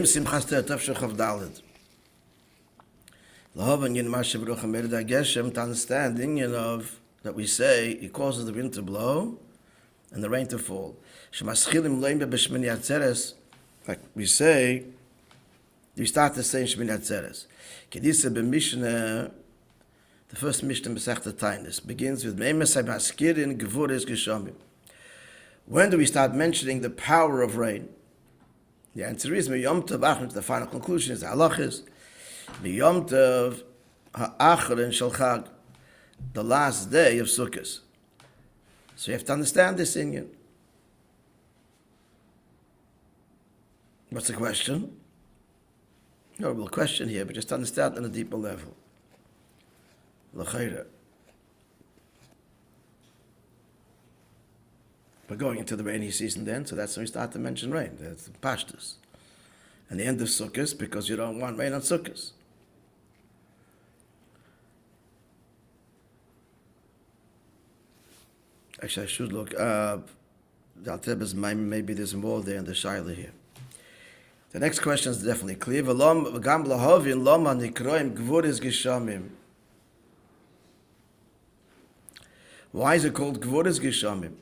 שמחת ה'תשכ להבין in Mashiv ומוריד הגשם, to understand the Inyan of that we say he causes the wind to blow and the rain to fall. Like we say, we start to say in Shmini Atzeres. Kedisa b'Mishnah, the first Mishnah Mashiv Tainis begins with when do we start mentioning the power of rain? The answer is the final conclusion is the halachis. Miyom Tov ha'acharon shel Chag, the last day of Sukkot. So you have to understand this Inyan. What's the question? No real question here, but just to understand on a deeper level. L'chayra. We're going into the rainy season then, so that's when we start to mention rain. That's the pashtus. And the end of Sukkot, because you don't want rain on Sukkot. Actually, I should look up. Maybe there's more there in the Shaila here. The next question is definitely clear. Why is it called Gvuris Geshamim?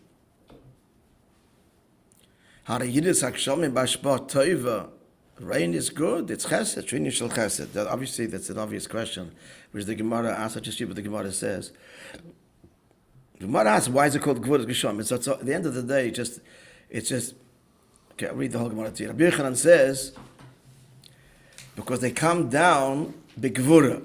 Rain is good, it's chesed, Trini shel chesed. Obviously, that's an obvious question, which the Gemara asks. I just read what the Gemara says. The Gemara asks, why is it called Gvuris Geshamim? So at the end of the day, it's just. Okay, I'll read the whole Gemara to you. Rabbi Yochanan says, because they come down b'gvura.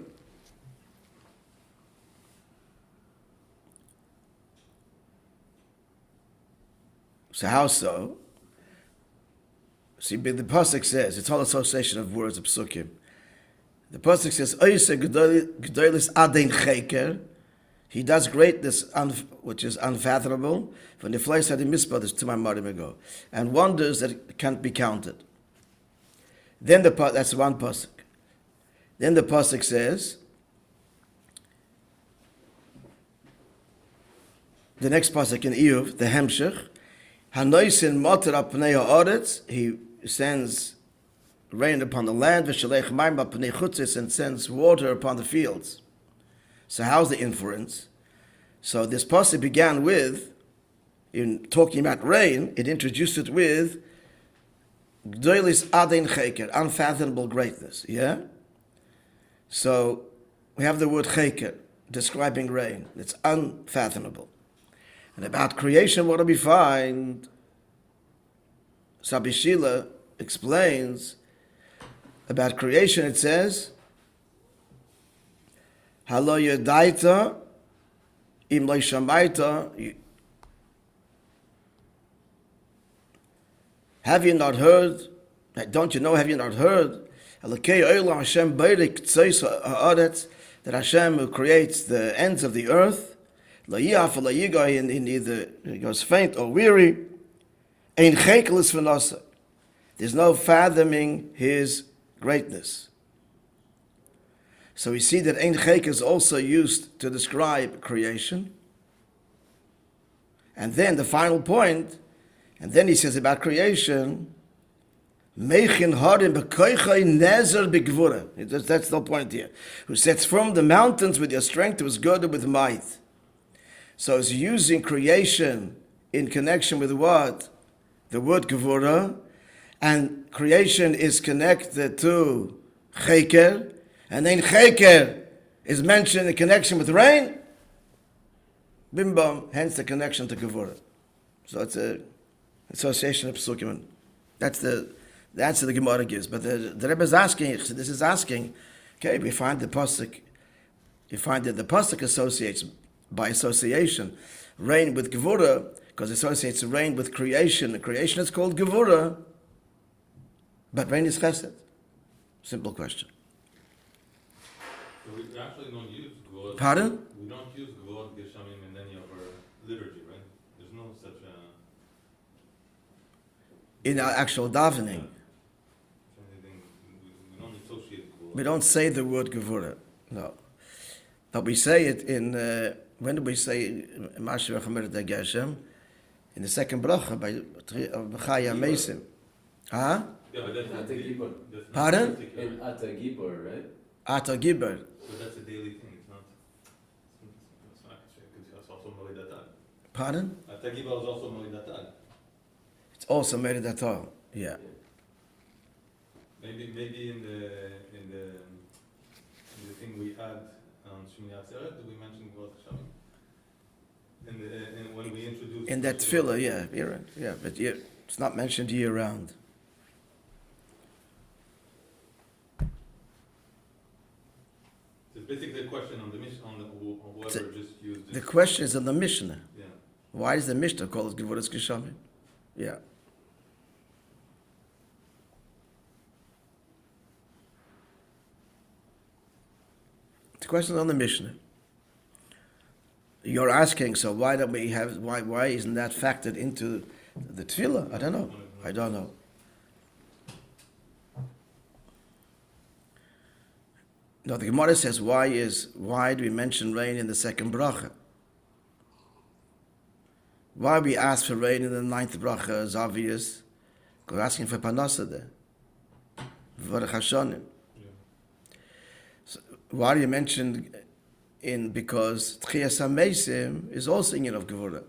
So how so? See, the pasuk says, it's all association of words of psukim. The pasuk says, Oise g'dolis adein cheker. He does greatness which is unfathomable. From the flesh had mispah this to my marim ago, and wonders that can't be counted. Then that's one pasuk. Then the pasuk says, the next pasuk in Iyuv, the hemshech, hanoisin moter apnei haaretz. He sends rain upon the land, v'shalech mayim apnei chutzis, and sends water upon the fields. So how's the inference? So this pasuk began with, in talking about rain, it introduced it with gdolis adein cheker, unfathomable greatness. Yeah. So we have the word cheker describing rain. It's unfathomable. And about creation, what do we find? Rabbi Shila explains about creation. It says, "Halo yadaita im lo shamaita." Have you not heard? Don't you know? Have you not heard? Elokei olam Hashem beirik tzeis haaretz, that Hashem who creates the ends of the earth, lo yaf lo yigai, and neither he goes faint or weary. Ein chekel is v'nasa. There's no fathoming his greatness. So we see that ein chekel is also used to describe creation. And then the final point, and then he says about creation, Meichin harim b'koichai nezer b'gvura. That's the point here. Who sets from the mountains with your strength, who is girded with might. So it's using creation in connection with what? The word gvura. And creation is connected to cheker. And then cheker is mentioned in connection with rain. Bim bam, hence the connection to gvura. So it's a association of psukim. That's the answer the Gemara gives. But the Rebbe is asking, this is asking, okay, we find the pasuk, you find that the pasuk associates by association rain with gevura, because it associates rain with creation. And creation is called gevura, but rain is chesed. Simple question. So we actually don't use gevura. Pardon? We don't use gevura geshamim in any of our liturgy, right? There's no such a... In our actual davening. We don't associate gevura. We don't say the word gevura, no. But we say it in, when do we say Mashiv ומוריד הגשם? In the second bracha by B'chaya Mesim. Huh? Yeah, but that's Ata Gibor. that's not Pardon? particular. In Ata Gibor, right? Ata Gibber. But that's a daily thing. It's not. It's also Moedatag. Pardon? Atagiba is also Moedatag. It's also made at all. Yeah. Maybe in the thing we had on Shmini Atzeret, do we mention Gvurot Geshamim? When we introduced In that tefillah, yeah, you're right. Yeah, but it's not mentioned year round. It's basically a question on the mission on whoever just used The it. question is on the Mishnah. Yeah. Why is the Mishnah called Gvurot Geshamim? Yeah. The question is on the Mishnah. You're asking, so why don't we have? Why isn't that factored into the tefillah? I don't know. I don't know. No, the Gemara says, why do we mention rain in the second bracha? Why we ask for rain in the ninth bracha is obvious. Because we're asking for panasa there. V'varech Hashanim. So why do you mention because Tchias HaMeisim is also Inyan of Gevurah.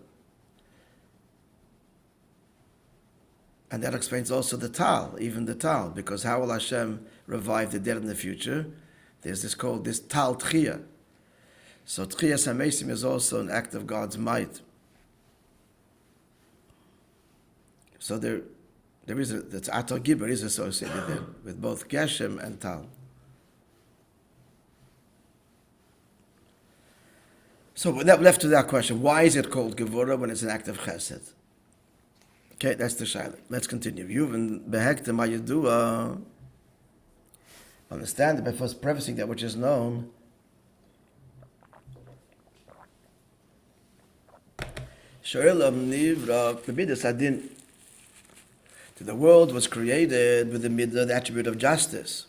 And that explains also the Tal, even the Tal, because how will Hashem revive the dead in the future? There's this called this Tal Tchiyah. So Tchias HaMeisim is also an act of God's might. So there is that's Ato Gibber is associated there with both Geshem and Tal. So we're left to that question: why is it called Gevurah when it's an act of Chesed? Okay, that's the shayla. Let's continue. Yuvan behekta ma'yidua. Understand it by first prefacing that which is known. Shoelam nivra b'midas adin. The world was created with the attribute of justice.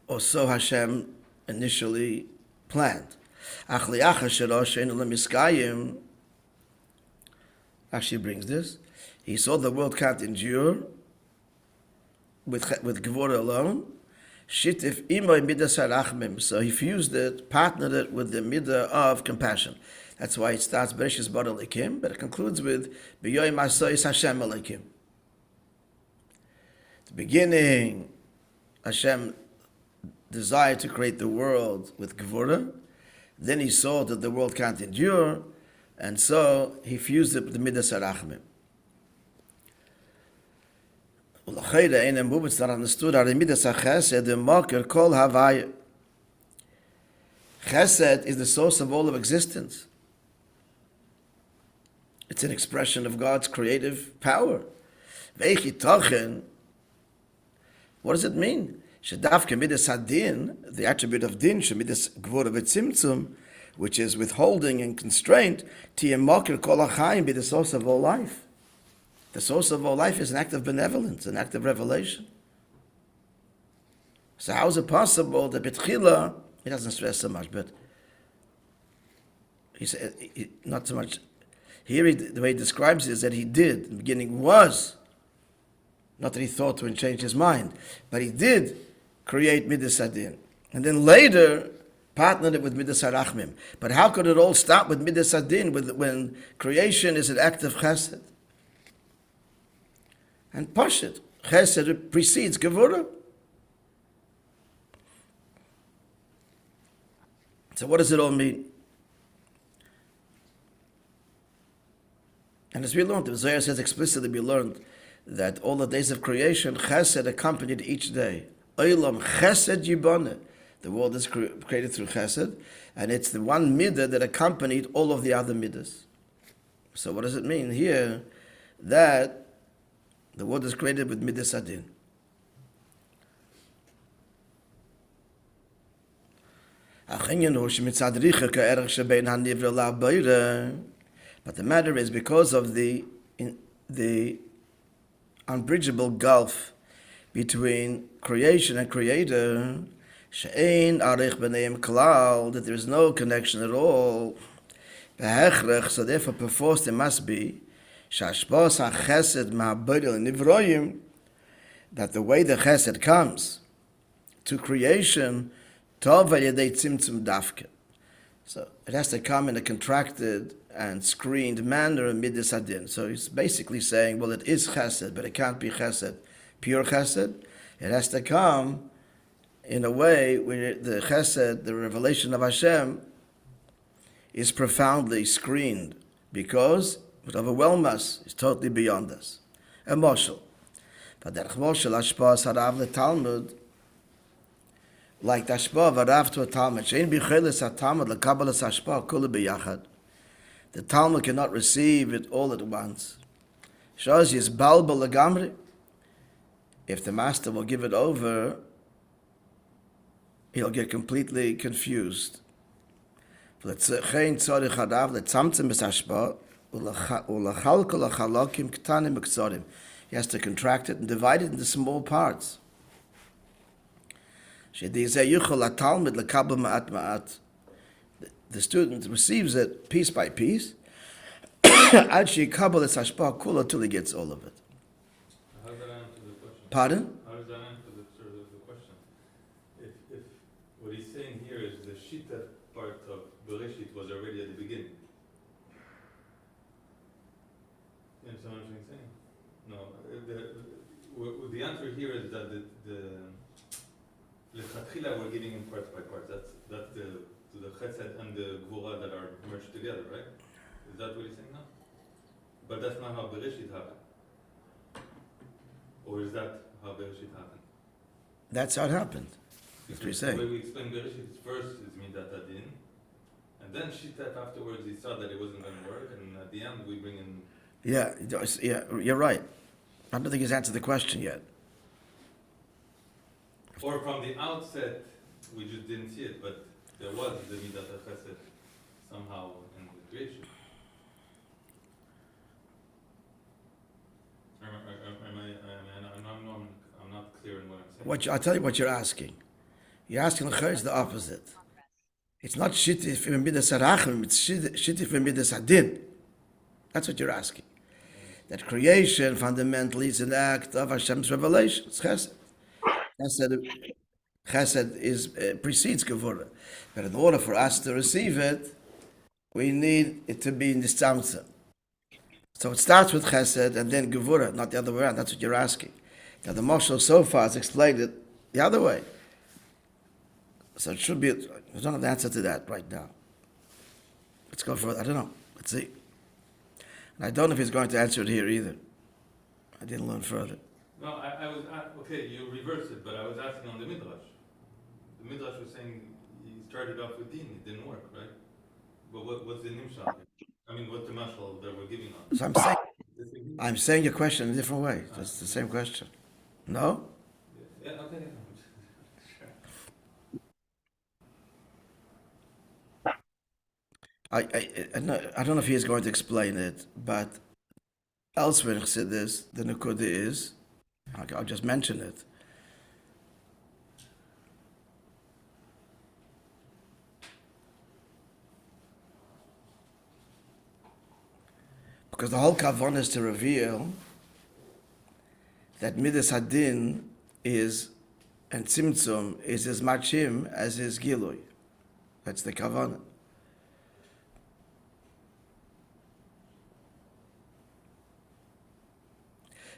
Or so Hashem initially planned. Actually brings this. He saw the world can't endure with Gevurah alone. Shitif imay midas harachmim. So he fused it, partnered it with the midah of compassion. That's why it starts Bereshis bara Elokim, but it concludes with B'yoyim asois Hashem Elokim. At the beginning, Hashem desired to create the world with Gevurah. Then he saw that the world can't endure, and so he fused it with the midas harachmim. It's not understood how the midas chesed, the marker kol havaya. Chesed is the source of all of existence. It's an expression of God's creative power. What does it mean? Shedavke midas hadin, the attribute of din, shemidas gvura v'tzimtzum, which is withholding and constraint, tiyemakir kol hachayim, be the source of all life. The source of all life is an act of benevolence, an act of revelation. So how is it possible that Betchila, he doesn't stress so much, but he said, not so much. Here, the way he describes it is that he did, in the beginning was, not that he thought to and changed his mind, but he did create midas hadin. And then later, partnered it with midas harachmim. But how could it all start with midas hadin when creation is an act of chesed? And pashut, chesed precedes Gevurah. So what does it all mean? And as we learned, the Zohar says explicitly, we learned that all the days of creation, chesed accompanied each day. Olam chesed yibane. The world is created through chesed, and it's the one midah that accompanied all of the other midahs. So what does it mean here? That the world is created with midas hadin. But the matter is, because of the unbridgeable gulf between creation and creator, that there is no connection at all. So therefore, perforce there must be Shashpos ha-chesed ma'abodil nivroyim, that the way the chesed comes to creation, tov al-yedei tzimtzum dafke. So it has to come in a contracted and screened manner in midas hadin. So he's basically saying, well, it is chesed, but it can't be chesed, pure chesed. It has to come in a way where the chesed, the revelation of Hashem, is profoundly screened, because it overwhelms us, it's totally beyond us. A moshel. But the moshel hashpa'as harav leTalmud, like the hashpa'ah of harav to a Talmud, she'ein bicheles haTalmud lekabalas hashpa'ah kula biyachad. The Talmud cannot receive it all at once. Shows is balbal legamri. If the master will give it over, he'll get completely confused. He has to contract it and divide it into small parts. The student receives it piece by piece until he gets all of it. How does that answer the question? Pardon? How does that answer the question? If what he's saying here is the shita part of Bereshit was already at the beginning. You understand what I'm saying? No. The answer here is that the lechatchila we're giving in parts by parts. That's the chesed and the gvura that are merged together, right? Is that what he's saying now? But that's not how Bereshit happened. Or is that how Bereshit happened? That's how it happened. That's what you're saying. The way we explain Bereshit is first is midat adin, and then Shittat afterwards he saw that it wasn't going to work, and at the end we bring in... Yeah, you're right. I don't think he's answered the question yet. Or from the outset, we just didn't see it, but there was the midat chesed somehow in the creation. I'm not clear in what I'm saying. I'll tell you what you're asking. You're asking is the opposite. It's not shitif midas harachim, it's shitif midas hadin. That's what you're asking. That creation fundamentally is an act of Hashem's revelation. It's chesed. Chesed precedes gevura. But in order for us to receive it, we need it to be in the tzamtzum. So it starts with chesed and then gevura, not the other way around. That's what you're asking. Now the Moshe so far has explained it the other way. So it should be, we don't have the answer to that right now. Let's go further. I don't know. Let's see. And I don't know if he's going to answer it here either. I didn't learn further. No, I was, okay, you reversed it, but I was asking on the Midrash. The Midrash was saying he started off with din, it didn't work, right? But what's the nimshal? I mean, what's the mashal that we're giving on? So I'm saying your question in a different way. It's the same question. No? Yeah, okay. I don't know if he is going to explain it, but elsewhere in Chassidus, the Nekuda is, I'll just mention it. Because the whole kavanah is to reveal that midas hadin is, and tzimtzum is as much him as his gilui. That's the kavanah.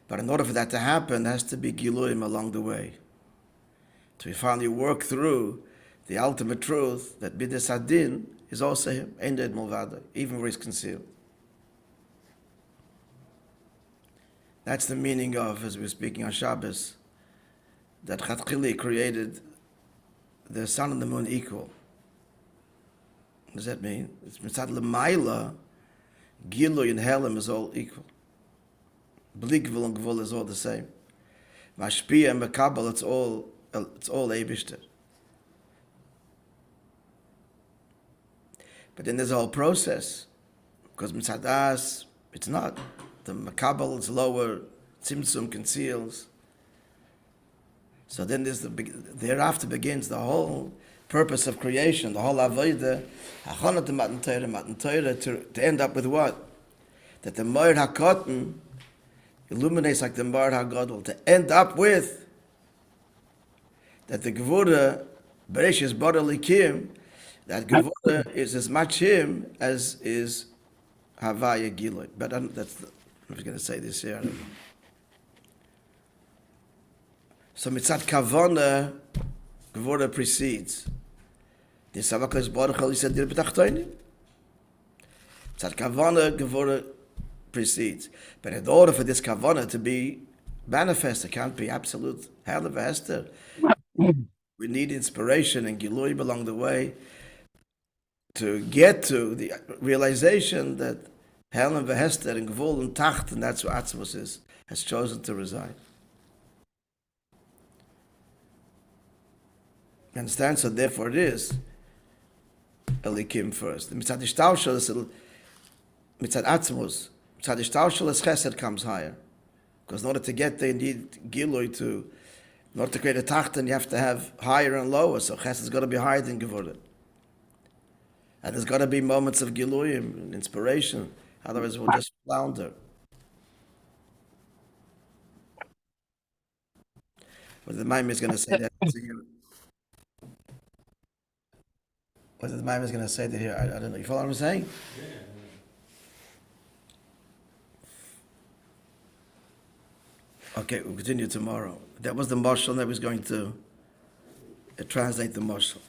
But in order for that to happen, there has to be giluim along the way. So we finally work through the ultimate truth that midas hadin is also him, ended mulvada, even where he's concealed. That's the meaning of, as we're speaking on Shabbos, that Chatchili created the sun and the moon equal. What does that mean? It's mitzad l'mayla, Gilui and Helam is all equal. Bli Gvul and Gvul is all the same. Mashpia and Mekabel, it's all Eibishter. But then there's a whole process, because mitzadas, it's not. The Makabel is lower, Tzimtzum conceals. So then thereafter begins the whole purpose of creation, the whole Avodah, Hachonat Matan Torah, to end up with what? that the Moed HaKotten illuminates like the Moed HaGadol, to end up with that the Gevura, Bereshis Bara Likim, that Gevura is as much him as is Havaya Giloi. But I was going to say this here. So mitzat kavana, Gevura precedes. The Savakles Baruch Hu said, "Dir b'tachtoinim." Mitzat kavana, Gevura precedes. But in order for this kavana to be manifest, it can't be absolute hell of a Hester. We need inspiration and Gilui along the way to get to the realization that Hell and Vehester and Gvul and Tacht, and that's where Atzmos has chosen to reside. Understand? So therefore it is Elikim first. The Mitzad Ishtaushal is Mitzad Atzmos. Mitzad Ishtaushal is Chesed comes higher. Because in order to get there, you need Gilui to... In order to create a tachton, you have to have higher and lower. So Chesed has got to be higher than Gevurah. And there's got to be moments of Giluyim and inspiration. Otherwise, we'll just flounder. What the Maimon is going to say that here. What the Maimon is going to say that here. I don't know. You follow what I'm saying? Okay, we'll continue tomorrow. That was the marshal that was going to translate the marshal.